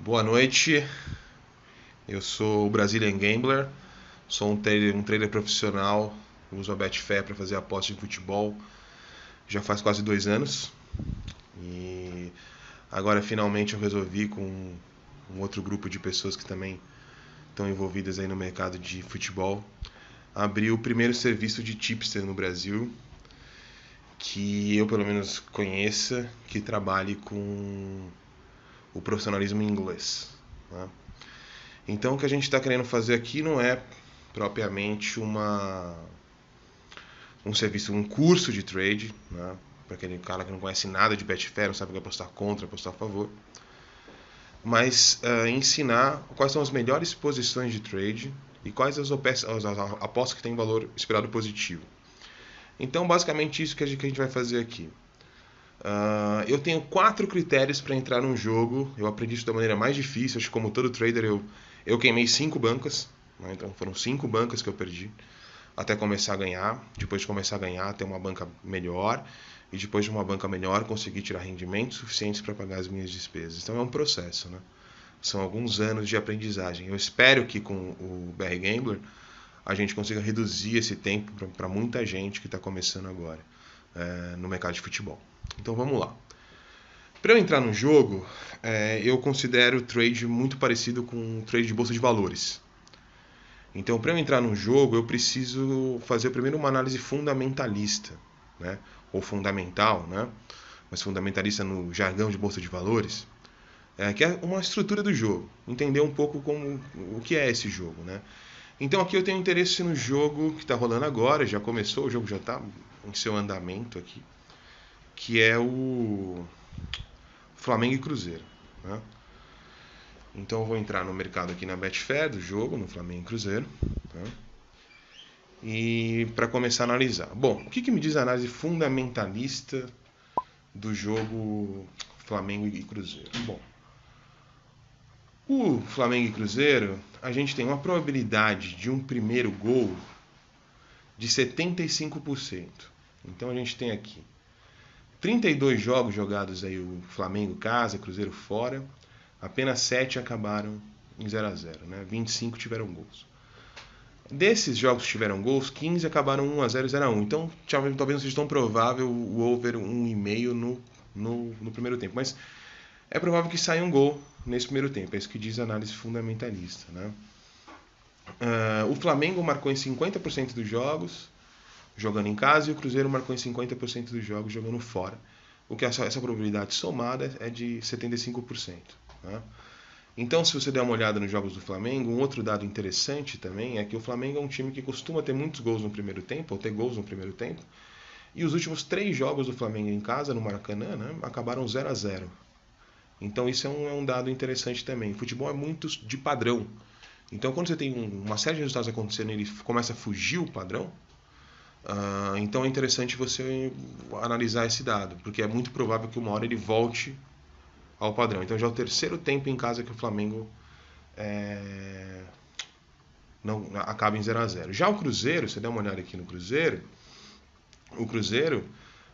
Boa noite, eu sou o Brazilian Gambler, sou um trader profissional, uso a Betfair para fazer apostas de futebol já faz quase 2 anos e agora finalmente eu resolvi com um outro grupo de pessoas que também estão envolvidas aí no mercado de futebol abrir o primeiro serviço de tipster no Brasil que eu pelo menos conheça que trabalhe com o profissionalismo em inglês, né? Então o que a gente está querendo fazer aqui não é propriamente um serviço, um curso de trade, né? Para aquele cara que não conhece nada de Betfair, não sabe o que é apostar contra, apostar a favor, mas ensinar quais são as melhores posições de trade e quais as apostas que têm valor esperado positivo. Então basicamente isso que a gente vai fazer aqui. Eu tenho 4 critérios para entrar num jogo. Eu aprendi isso da maneira mais difícil. Acho que como todo trader eu queimei 5 bancas, né? Então foram 5 bancas que eu perdi até começar a ganhar. Depois de começar a ganhar, ter uma banca melhor. E depois de uma banca melhor, conseguir tirar rendimentos suficientes para pagar as minhas despesas. Então é um processo, né? São alguns anos de aprendizagem. Eu espero que com o BR Gambler a gente consiga reduzir esse tempo para muita gente que está começando agora no mercado de futebol. Então vamos lá. Para eu entrar no jogo, eu considero o trade muito parecido com o trade de bolsa de valores. Então, para eu entrar no jogo, eu preciso fazer primeiro uma análise fundamentalista, né? Ou fundamental, né? Mas fundamentalista no jargão de bolsa de valores, que é uma estrutura do jogo. Entender um pouco o que é esse jogo, né? Então aqui eu tenho interesse no jogo que está rolando agora, já começou, o jogo já está em seu andamento aqui, que é o Flamengo e Cruzeiro, né? Então eu vou entrar no mercado aqui na Betfair do jogo, no Flamengo e Cruzeiro, né? E para começar a analisar. Bom, o que me diz a análise fundamentalista do jogo Flamengo e Cruzeiro? Bom, o Flamengo e Cruzeiro, a gente tem uma probabilidade de um primeiro gol de 75%. Então a gente tem aqui 32 jogos jogados aí, o Flamengo casa, Cruzeiro fora, apenas 7 acabaram em 0-0, né? 25 tiveram gols. Desses jogos que tiveram gols, 15 acabaram 1-0 e 0-1. Então, talvez não seja tão provável o over 1,5 no primeiro tempo. Mas é provável que saia um gol nesse primeiro tempo. É isso que diz a análise fundamentalista, né? O Flamengo marcou em 50% dos jogos jogando em casa e o Cruzeiro marcou em 50% dos jogos jogando fora. O que essa probabilidade somada é de 75%, né? Então, se você der uma olhada nos jogos do Flamengo, um outro dado interessante também é que o Flamengo é um time que costuma ter muitos gols no primeiro tempo, ou ter gols no primeiro tempo, e os últimos 3 jogos do Flamengo em casa, no Maracanã, né, acabaram 0-0. Então isso é um dado interessante também. O futebol é muito de padrão. Então quando você tem uma série de resultados acontecendo e ele começa a fugir o padrão, então é interessante você analisar esse dado, porque é muito provável que uma hora ele volte ao padrão. Então já é o terceiro tempo em casa que o Flamengo não acaba em 0-0. Já o Cruzeiro, você dá uma olhada aqui no Cruzeiro, o Cruzeiro,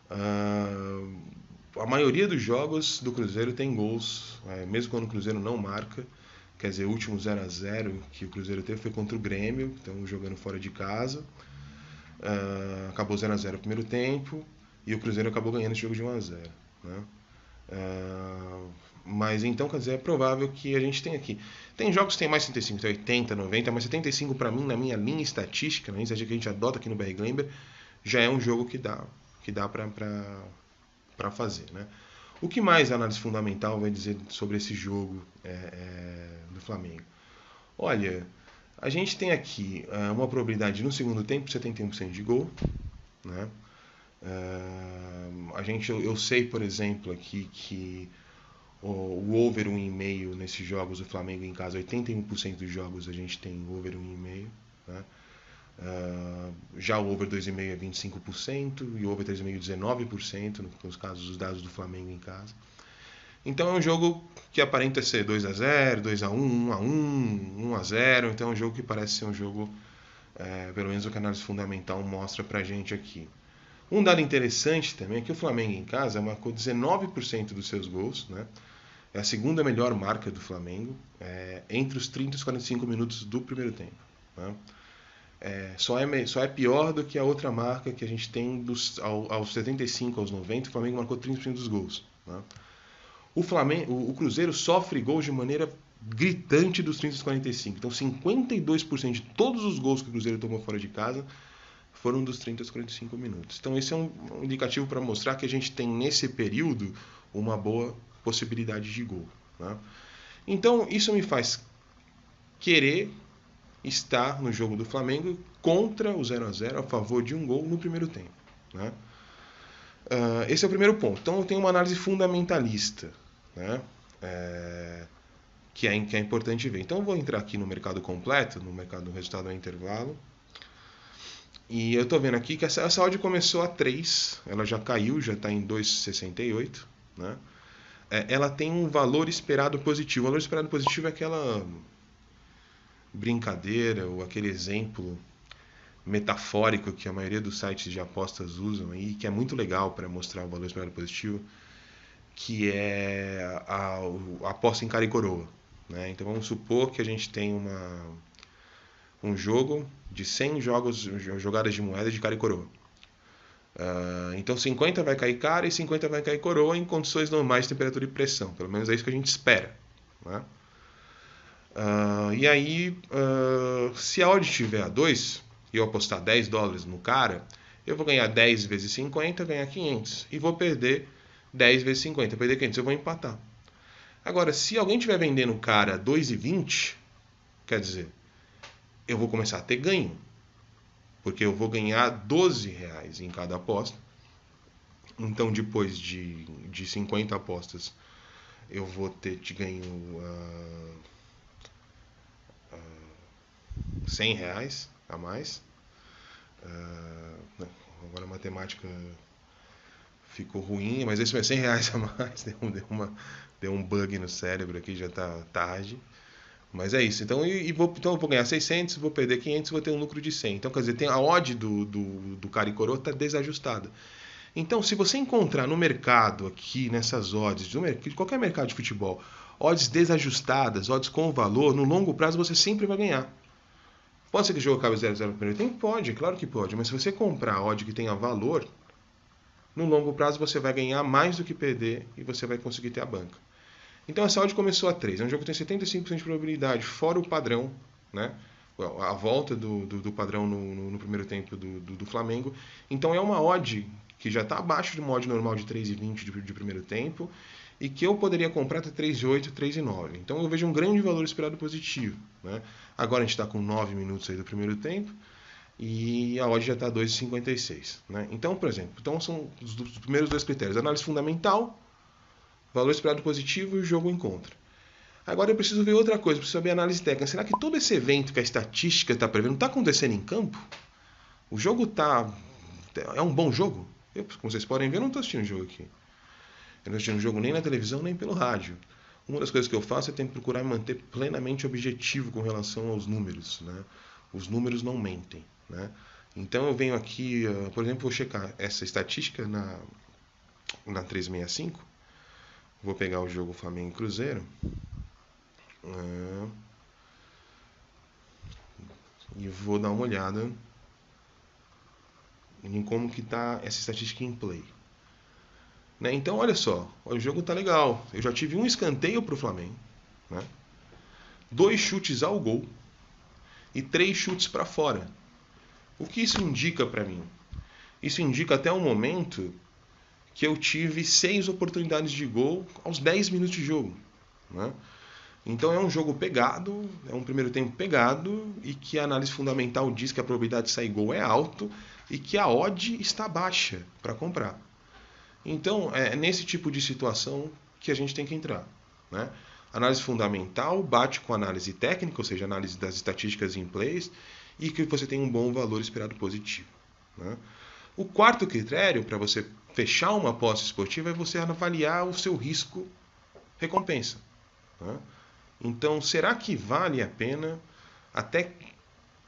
a maioria dos jogos do Cruzeiro tem gols, mesmo quando o Cruzeiro não marca. Quer dizer, o último 0-0 que o Cruzeiro teve foi contra o Grêmio, então jogando fora de casa. Acabou 0-0 no primeiro tempo e o Cruzeiro acabou ganhando esse jogo de 1-0, né? Mas então, quer dizer, é provável que a gente tenha aqui. Tem jogos que tem mais 75, tem 80, 90, mas 75 para mim, na minha linha estatística, na linha estatística que a gente adota aqui no BR Gambler, já é um jogo que dá para fazer, né? O que mais a análise fundamental vai dizer sobre esse jogo do Flamengo? Olha, a gente tem aqui uma probabilidade no segundo tempo de 71% de gol, né? Eu sei, por exemplo, aqui que o over 1,5 nesses jogos do Flamengo em casa, 81% dos jogos a gente tem over 1,5, né? Já o over 2,5 é 25% e o over 3,5 19% nos casos dos dados do Flamengo em casa. Então é um jogo que aparenta ser 2-0, 2-1, 1-1, 1-0. Então é um jogo que parece ser um jogo, pelo menos o que a análise fundamental mostra pra gente aqui. Um dado interessante também é que o Flamengo em casa marcou 19% dos seus gols, né? É a segunda melhor marca do Flamengo, entre os 30 e os 45 minutos do primeiro tempo. Né? Só é pior do que a outra marca que a gente tem aos 75, aos 90, o Flamengo marcou 30% dos gols. Né? O Cruzeiro sofre gols de maneira gritante dos 30 aos 45. Então 52% de todos os gols que o Cruzeiro tomou fora de casa foram dos 30 aos 45 minutos. Então esse é um indicativo para mostrar que a gente tem nesse período uma boa possibilidade de gol. Né? Então isso me faz querer estar no jogo do Flamengo contra o 0-0 a favor de um gol no primeiro tempo. Né? Esse é o primeiro ponto. Então eu tenho uma análise fundamentalista, né? Que é importante ver. Então eu vou entrar aqui no mercado completo, no mercado do resultado ao intervalo. E eu estou vendo aqui que essa odd começou a 3, ela já caiu, já está em 2,68. Né? Ela tem um valor esperado positivo. O valor esperado positivo é aquela brincadeira ou aquele exemplo metafórico que a maioria dos sites de apostas usam aí, que é muito legal para mostrar o valor esperado positivo, que é a aposta em cara e coroa. Né? Então vamos supor que a gente tem um jogo de 100 jogadas de moeda de cara e coroa. Então 50 vai cair cara e 50 vai cair coroa em condições normais de temperatura e pressão. Pelo menos é isso que a gente espera. Né? E aí, se a odd estiver a 2 e eu apostar $10 no cara, eu vou ganhar 10 vezes 50, ganhar 500. E vou perder 10 vezes 50, perder 500. Eu vou empatar. Agora, se alguém estiver vendendo o cara a 2,20, quer dizer, eu vou começar a ter ganho. Porque eu vou ganhar R$12 em cada aposta. Então, depois de 50 apostas, eu vou ter de ganho R$100 a mais. Agora a matemática ficou ruim, mas esse é R$100 a mais. Deu um bug no cérebro aqui, já tá tarde. Mas é isso. Então eu vou ganhar 600, vou perder 500, vou ter um lucro de 100. Então, quer dizer, a odd do cara e coroa está desajustada. Então, se você encontrar no mercado aqui, nessas odds, de qualquer mercado de futebol, odds desajustadas, odds com valor, no longo prazo você sempre vai ganhar. Pode ser que o jogo acabe 0-0 no primeiro tempo? Pode, claro que pode. Mas se você comprar odd que tenha valor, no longo prazo você vai ganhar mais do que perder e você vai conseguir ter a banca. Então essa odd começou a 3. É um jogo que tem 75% de probabilidade, fora o padrão, né? A volta do padrão no primeiro tempo do Flamengo. Então é uma odd que já está abaixo de uma odd normal de 3,20 de primeiro tempo e que eu poderia comprar até 3,8, 3,9. Então eu vejo um grande valor esperado positivo. Né? Agora a gente está com 9 minutos aí do primeiro tempo e a odd já está 2,56. Né? Então, por exemplo, são os primeiros dois critérios. Análise fundamental, valor esperado positivo e o jogo em contra. Agora eu preciso ver outra coisa, preciso saber a análise técnica. Será que todo esse evento que a estatística está prevendo está acontecendo em campo? O jogo é um bom jogo? Como vocês podem ver, eu não estou assistindo o jogo aqui. Eu não estou assistindo o jogo nem na televisão, nem pelo rádio. Uma das coisas que eu faço é tentar procurar manter plenamente objetivo com relação aos números. Né? Os números não mentem. Né? Então eu venho aqui, por exemplo, vou checar essa estatística na 365. Vou pegar o jogo Flamengo e Cruzeiro. E vou dar uma olhada em como que está essa estatística em play. Né? Então, olha só. O jogo tá legal. Eu já tive um escanteio para o Flamengo. Né? 2 chutes ao gol. E 3 chutes para fora. O que isso indica para mim? Isso indica até o momento que eu tive 6 oportunidades de gol aos 10 minutos de jogo. Né? Então é um jogo pegado, é um primeiro tempo pegado, e que a análise fundamental diz que a probabilidade de sair gol é alta e que a odd está baixa para comprar. Então é nesse tipo de situação que a gente tem que entrar. Né? Análise fundamental bate com análise técnica, ou seja, análise das estatísticas em plays, e que você tem um bom valor esperado positivo. Né? O quarto critério para você fechar uma aposta esportiva é você avaliar o seu risco-recompensa. Né? Então, será que vale a pena? Até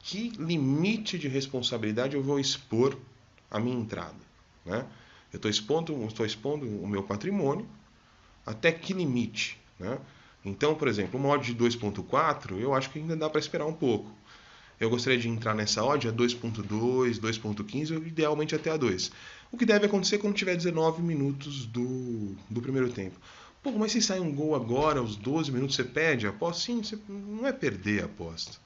que limite de responsabilidade eu vou expor a minha entrada? Né? Eu estou expondo o meu patrimônio. Até que limite? né? Então, por exemplo, uma odd de 2.4, eu acho que ainda dá para esperar um pouco. Eu gostaria de entrar nessa odd a 2.2, 2.15, ou idealmente até a 2. O que deve acontecer quando tiver 19 minutos do primeiro tempo. Pô, mas se sai um gol agora, aos 12 minutos, você perde a aposta? Sim, você não é perder a aposta.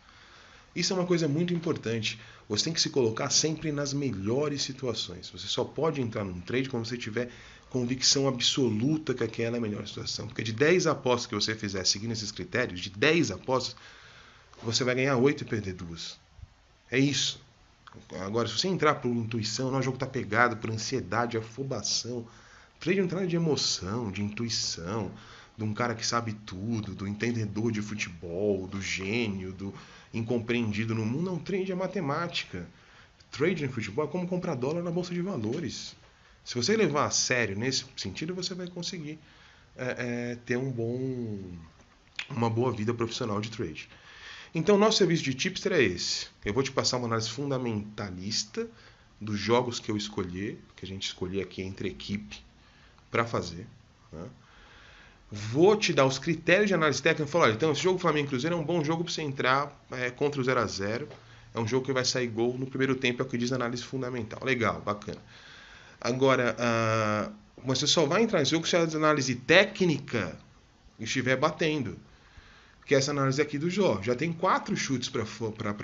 Isso é uma coisa muito importante. Você tem que se colocar sempre nas melhores situações. Você só pode entrar num trade quando você tiver convicção absoluta que aquela é a melhor situação. Porque de 10 apostas que você fizer seguindo esses critérios, de 10 apostas, você vai ganhar 8 e perder 2. É isso. Agora, se você entrar por intuição, o jogo está pegado por ansiedade, afobação, trade é um trade de emoção, de intuição, de um cara que sabe tudo, do entendedor de futebol, do gênio, do incompreendido no mundo. Não, trade é matemática. Trade no futebol é como comprar dólar na bolsa de valores. Se você levar a sério nesse sentido, você vai conseguir ter uma boa vida profissional de trade. Então, nosso serviço de tipster é esse. Eu vou te passar uma análise fundamentalista dos jogos que eu escolher, que a gente escolher aqui entre equipe para fazer. Né? Vou te dar os critérios de análise técnica. Falar, olha, então esse jogo Flamengo Cruzeiro é um bom jogo para você entrar contra o 0x0. É um jogo que vai sair gol no primeiro tempo, é o que diz a análise fundamental. Legal, bacana. Agora, você só vai entrar nesse jogo se a análise técnica estiver batendo. Que é essa análise aqui do Jó. Já tem 4 chutes para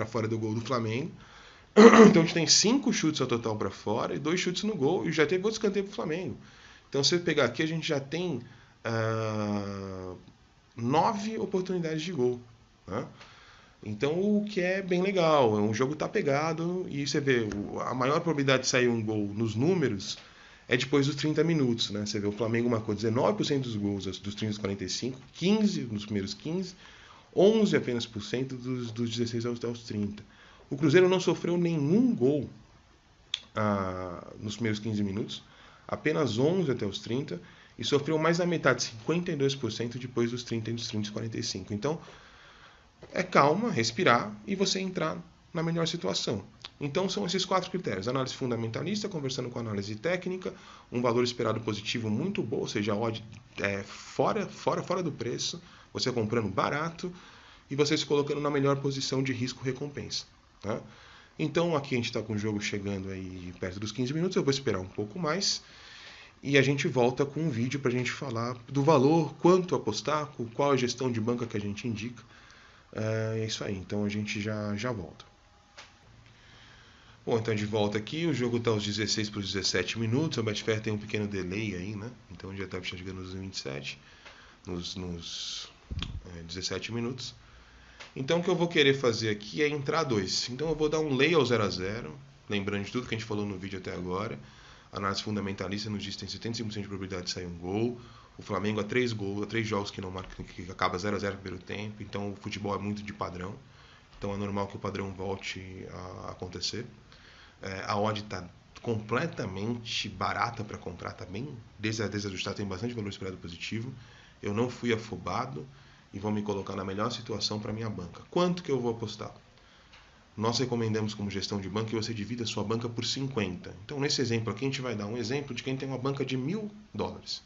fora do gol do Flamengo. Então a gente tem 5 chutes ao total para fora e 2 chutes no gol. E já teve outro escanteio para o Flamengo. Então se você pegar aqui, a gente já tem 9 oportunidades de gol. Né? Então o que é bem legal. O jogo está pegado e você vê a maior probabilidade de sair um gol nos números é depois dos 30 minutos. Né? Você vê o Flamengo marcou 19% dos gols dos 30 aos 45, 15 nos primeiros 15, 11 apenas por cento dos 16 aos 30. O Cruzeiro não sofreu nenhum gol nos primeiros 15 minutos, apenas 11 até os 30, e sofreu mais da metade, 52% depois dos 30 e dos 30 aos 45. Então, é calma, respirar e você entrar na melhor situação. Então são esses 4 critérios: análise fundamentalista, conversando com análise técnica, um valor esperado positivo muito bom, ou seja, a odd fora do preço, você comprando barato e você se colocando na melhor posição de risco-recompensa. Tá? Então aqui a gente está com o jogo chegando aí perto dos 15 minutos, eu vou esperar um pouco mais e a gente volta com um vídeo para a gente falar do valor, quanto apostar, qual a gestão de banca que a gente indica. É isso aí, então a gente já volta. Bom, então de volta aqui, o jogo está aos 16 para os 17 minutos, a Betfair tem um pequeno delay aí, né? Então já está chegando nos 27, nos 17 minutos. Então o que eu vou querer fazer aqui é entrar 2. Então eu vou dar um lay ao 0x0, lembrando de tudo que a gente falou no vídeo até agora. A análise fundamentalista nos diz que tem 75% de probabilidade de sair um gol. O Flamengo há 3 jogos que não marca, que acaba 0x0 no primeiro tempo. Então o futebol é muito de padrão. Então é normal que o padrão volte a acontecer. A odd está completamente barata para comprar, está bem desajustada, tem bastante valor esperado positivo. Eu não fui afobado e vou me colocar na melhor situação para minha banca. Quanto que eu vou apostar? Nós recomendamos como gestão de banca que você divida a sua banca por 50. Então nesse exemplo aqui a gente vai dar um exemplo de quem tem uma banca de $1.000.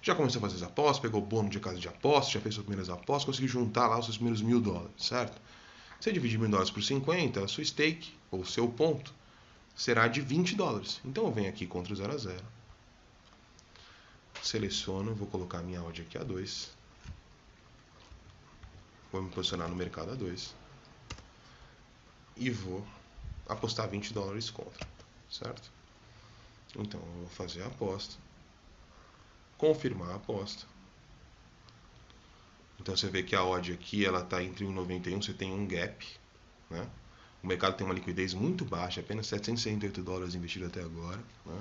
Já começou a fazer as apostas, pegou bônus de casa de apostas, já fez suas primeiras apostas, conseguiu juntar lá os seus primeiros $1.000, certo? Você dividir $1.000 por 50, a sua stake, ou o seu ponto, será de $20. Então eu venho aqui contra o 0x0. Seleciono, vou colocar a minha odd aqui a 2. Vou me posicionar no mercado a 2. E vou apostar $20 contra, certo? Então eu vou fazer a aposta. Confirmar a aposta. Então você vê que a odd aqui ela está entre 1,91, você tem um gap, né? O mercado tem uma liquidez muito baixa, apenas $768 investido até agora, né?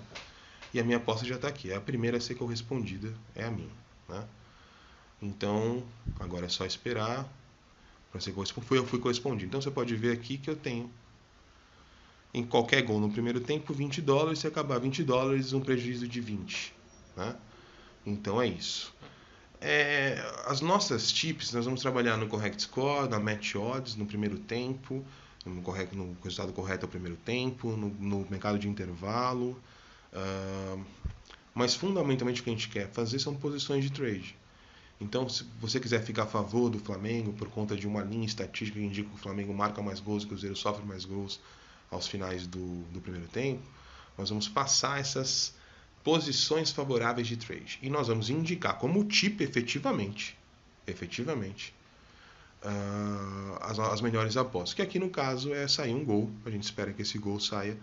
E a minha aposta já está aqui. A primeira a ser correspondida é a minha, né? Então agora é só esperar para ser correspondido. Eu fui correspondido. Então você pode ver aqui que eu tenho em qualquer gol no primeiro tempo $20, se acabar $20, um prejuízo de 20, né? Então é isso. As nossas tips, nós vamos trabalhar no correct score, na match odds no primeiro tempo, no resultado correto ao primeiro tempo, no mercado de intervalo. Mas fundamentalmente o que a gente quer fazer são posições de trade. Então, se você quiser ficar a favor do Flamengo por conta de uma linha estatística que indica que o Flamengo marca mais gols, que o Cruzeiro sofre mais gols aos finais do primeiro tempo, nós vamos passar essas posições favoráveis de trade. E nós vamos indicar como tipo, efetivamente, as melhores apostas. Que aqui no caso é sair um gol. A gente espera que esse gol saia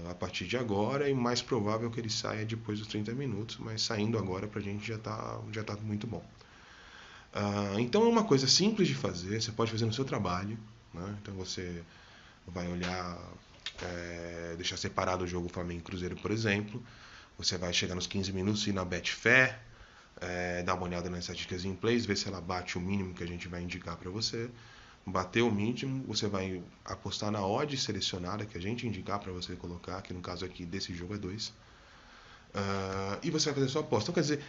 a partir de agora, e mais provável que ele saia depois dos 30 minutos, mas saindo agora pra gente já tá muito bom. Então é uma coisa simples de fazer, você pode fazer no seu trabalho, né? Então você vai olhar, deixar separado o jogo Flamengo e Cruzeiro, por exemplo. Você vai chegar nos 15 minutos e ir na Betfair, dar uma olhada nas estatísticas em plays, ver se ela bate o mínimo que a gente vai indicar para você. Bater o mínimo, você vai apostar na odd selecionada que a gente indicar para você colocar, que no caso aqui desse jogo é 2. E você vai fazer a sua aposta. Então, quer dizer,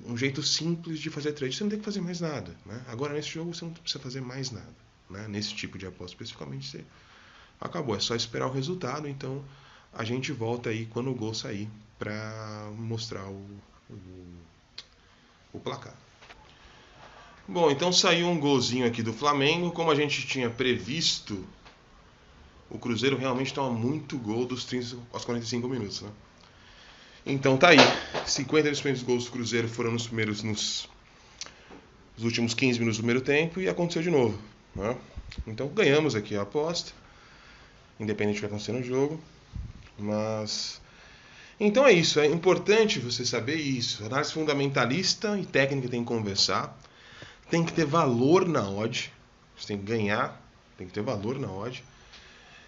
um jeito simples de fazer trade. Você não tem que fazer mais nada, né? Agora, nesse jogo, você não precisa fazer mais nada, né? Nesse tipo de aposta especificamente, você acabou. É só esperar o resultado. Então, a gente volta aí quando o gol sair para mostrar o placar. Bom, então saiu um golzinho aqui do Flamengo. Como a gente tinha previsto, o Cruzeiro realmente toma muito gol dos 30 aos 45 minutos, né? Então tá aí. 50 dos primeiros gols do Cruzeiro foram nos últimos 15 minutos do primeiro tempo, e aconteceu de novo, né? Então ganhamos aqui a aposta, independente do que acontecer no jogo. Mas então é isso. É importante você saber isso. Análise fundamentalista e técnica tem que conversar. Tem que ter valor na odd. Você tem que ganhar, tem que ter valor na odd.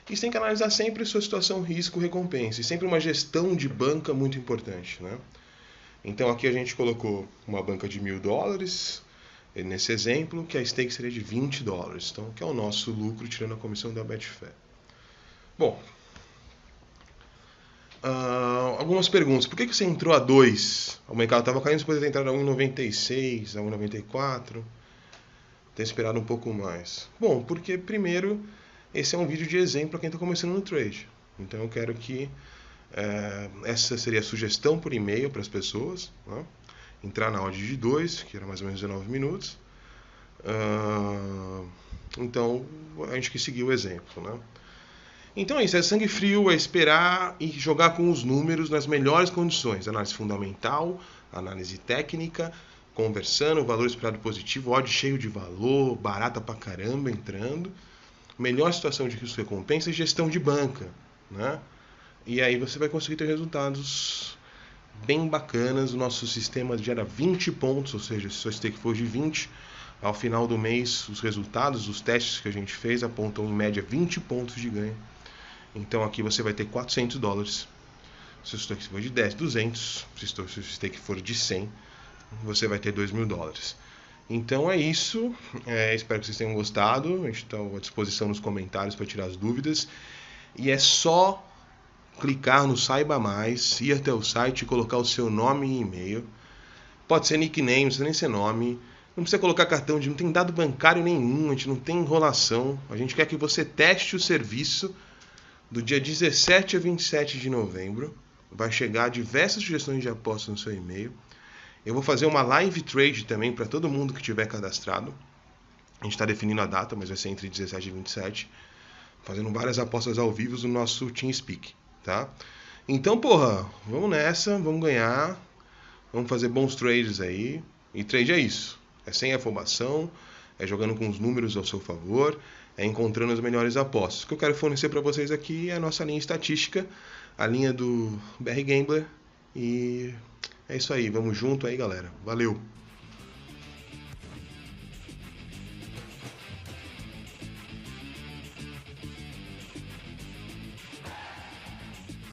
E você tem que analisar sempre a sua situação risco-recompensa. E sempre uma gestão de banca muito importante, né? Então aqui a gente colocou uma banca de $1.000, nesse exemplo, que a stake seria de $20. Então, que é o nosso lucro tirando a comissão da Betfair. Bom, algumas perguntas. Por que você entrou a 2? O mercado estava caindo, depois de ter entrado a 1,96, a 1,94. Ter esperado um pouco mais. Bom, porque primeiro, esse é um vídeo de exemplo para quem está começando no trade. Então eu quero que essa seria a sugestão por e-mail para as pessoas, né? Entrar na odd de 2, que era mais ou menos 19 minutos. Então a gente quis seguir o exemplo, né? Então é isso, é sangue frio, é esperar e jogar com os números nas melhores condições. Análise fundamental, análise técnica, conversando, valor esperado positivo, odd cheio de valor, barata pra caramba entrando, melhor situação de risco-recompensa e gestão de banca, né? E aí você vai conseguir ter resultados bem bacanas. O nosso sistema gera 20 pontos, ou seja, se sua stake for de 20, ao final do mês os resultados dos testes que a gente fez apontam em média 20 pontos de ganho. Então aqui você vai ter $400. Se o stake for de 10, 200. Se o stake for de 100, você vai ter $2.000. Então é isso. Espero que vocês tenham gostado. A gente está à disposição nos comentários para tirar as dúvidas. E é só clicar no Saiba Mais, ir até o site e colocar o seu nome e e-mail. Pode ser nickname, não precisa nem ser nome. Não precisa colocar cartão não tem dado bancário nenhum, a gente não tem enrolação. A gente quer que você teste o serviço. Do dia 17 a 27 de novembro, vai chegar diversas sugestões de apostas no seu e-mail. Eu vou fazer uma live trade também para todo mundo que tiver cadastrado. A gente está definindo a data, mas vai ser entre 17 e 27. Fazendo várias apostas ao vivo no nosso TeamSpeak, tá? Então, porra, vamos nessa, vamos ganhar. Vamos fazer bons trades aí. E trade é isso. É sem afobação, é jogando com os números ao seu favor, é encontrando as melhores apostas. O que eu quero fornecer para vocês aqui é a nossa linha estatística, a linha do BR Gambler. E é isso aí, vamos junto aí, galera. Valeu!